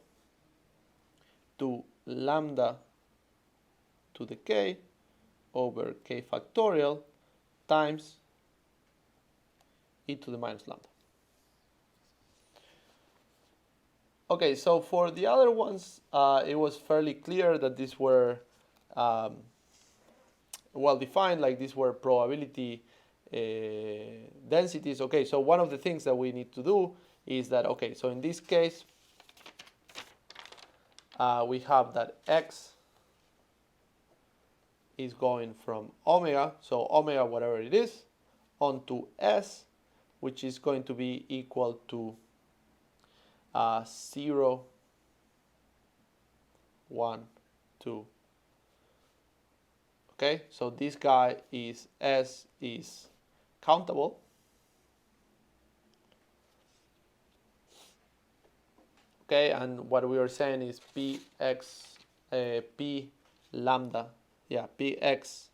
to lambda to the k over k factorial times e to the minus lambda. Okay, so for the other ones, it was fairly clear that these were well defined, like these were probability densities. Okay, so one of the things that we need to do is that, okay, so in this case, we have that x is going from omega, so omega whatever it is, onto s, which is going to be equal to 0, 1, 2. Okay, so this guy is s is countable. Okay, and what we are saying is p lambda, yeah, px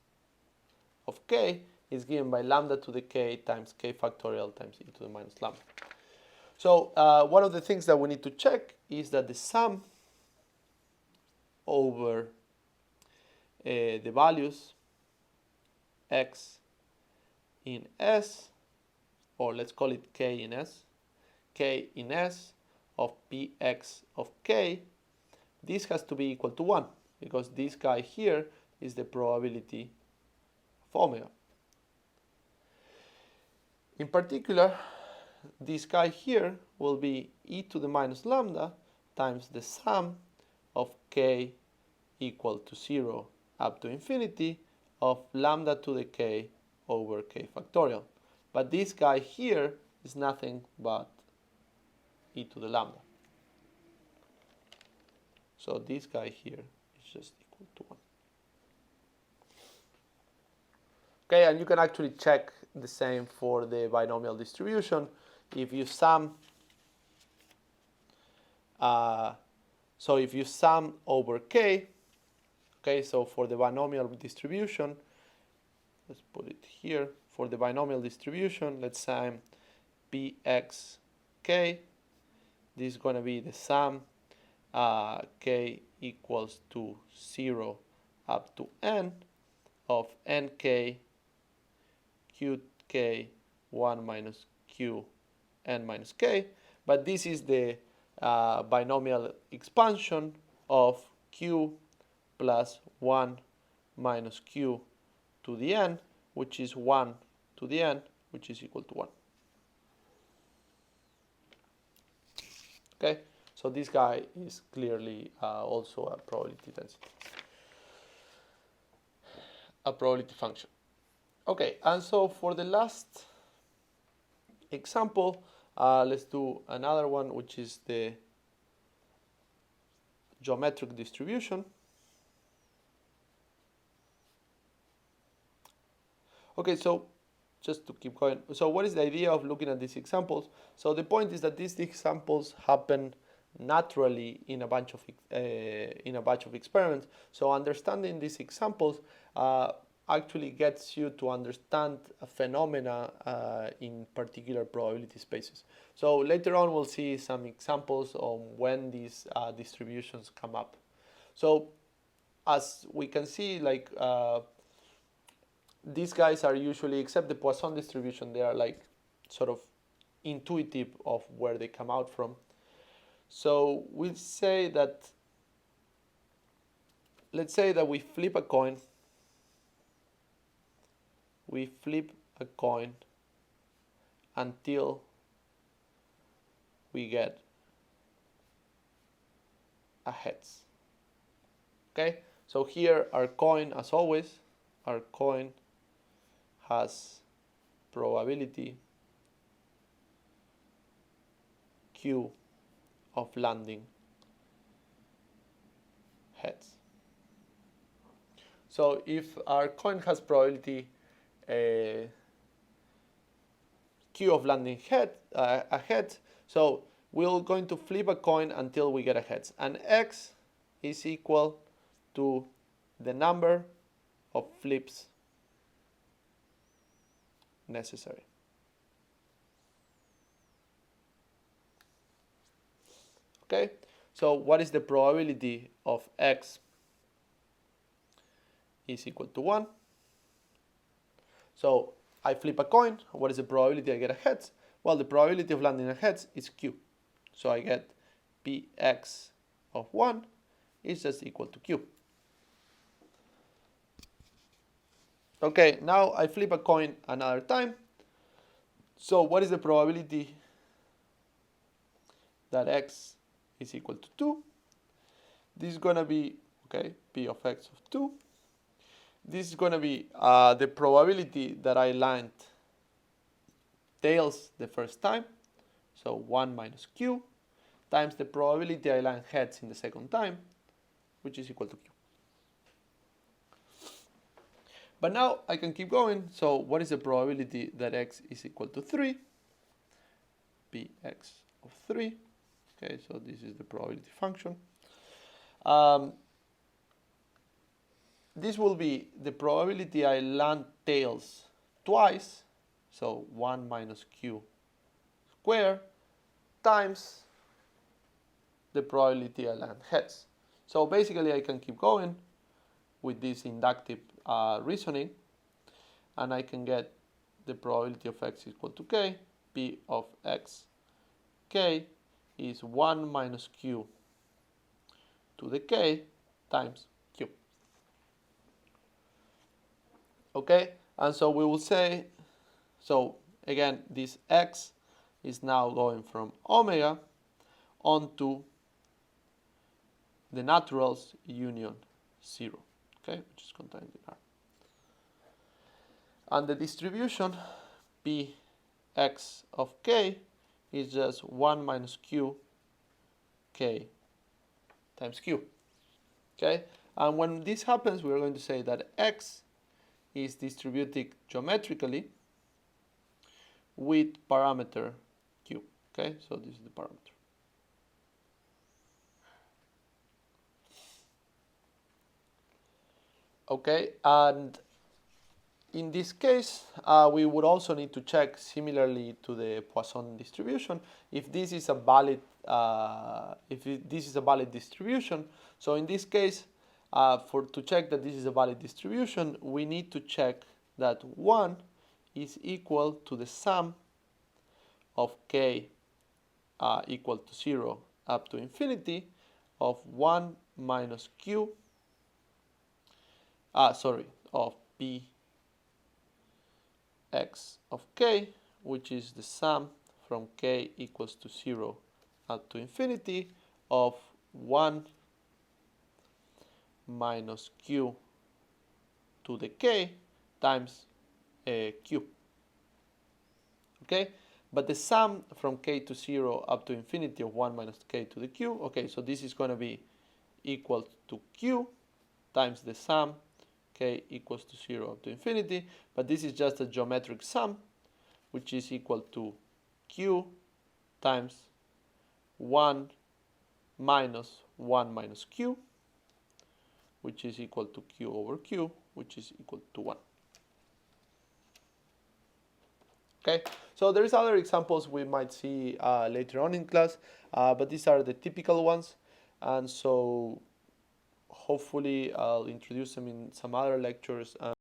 of k is given by lambda to the k times k factorial times e to the minus lambda. So one of the things that we need to check is that the sum over the values x in s, or let's call it k in s of px of k, this has to be equal to 1, because this guy here is the probability of omega. In particular, this guy here will be e to the minus lambda times the sum of k equal to 0 up to infinity of lambda to the k over k factorial. But this guy here is nothing but e to the lambda. So this guy here is just equal to 1. Okay, and you can actually check the same for the binomial distribution. If you sum, so if you sum over k, okay, so for the binomial distribution, let's put it here. For the binomial distribution, let's sum px k. This is going to be the sum k equals to 0 up to n of nk qk 1 minus q n minus k, but this is the binomial expansion of q plus 1 minus q to the n, which is 1 to the n, which is equal to 1. Okay, so this guy is clearly also a probability density, a probability function. Okay, and so for the last example, let's do another one, which is the geometric distribution. Okay, so just to keep going, so what is the idea of looking at these examples? So the point is that these examples happen naturally in a bunch of experiments. So understanding these examples actually gets you to understand a phenomena in particular probability spaces. So later on we'll see some examples on when these distributions come up. So as we can see, like these guys are usually, except the Poisson distribution, they are like sort of intuitive of where they come out from. So we'll say that, let's say that we flip a coin. We flip a coin until we get a heads. Okay, so here our coin, as always, our coin has probability Q of landing heads. So if our coin has probability Q of landing a head, so we're going to flip a coin until we get a heads, and X is equal to the number of flips necessary. Okay, so what is the probability of X is equal to 1? So I flip a coin. What is the probability I get a heads? Well, the probability of landing a heads is Q. So I get Px of 1 is just equal to Q. Okay, now I flip a coin another time. So what is the probability that X is equal to 2? This is going to be, okay, P of X of 2. This is going to be the probability that I land tails the first time. So 1 minus Q times the probability I land heads in the second time, which is equal to Q. But now I can keep going. So what is the probability that X is equal to 3? Px of 3. Okay, so this is the probability function. This will be the probability I land tails twice, so 1 minus Q squared, times the probability I land heads. So basically I can keep going with this inductive reasoning, and I can get the probability of X equal to K. P of X K is 1 minus Q to the K times Q. Okay, and so we will say, so again, this X is now going from omega onto the naturals union 0, okay, which is contained in R. And the distribution Px of K is just 1 minus Q K times Q, okay? And when this happens, we're going to say that X is distributed geometrically with parameter Q, okay? So this is the parameter. Okay, and in this case, we would also need to check, similarly to the Poisson distribution, if this is a valid distribution. So in this case, to check that this is a valid distribution, we need to check that 1 is equal to the sum of k equal to 0 up to infinity of 1 minus q, of p x of k, which is the sum from k equals to 0 up to infinity of 1 minus q to the k times q. Okay, but the sum from k to 0 up to infinity of 1 minus k to the q, okay, so this is going to be equal to q times the sum k equals to 0 up to infinity, but this is just a geometric sum, which is equal to q times 1 minus 1 minus q, which is equal to q over q, which is equal to 1. Okay, so there's other examples we might see later on in class, but these are the typical ones, and so hopefully I'll introduce them in some other lectures.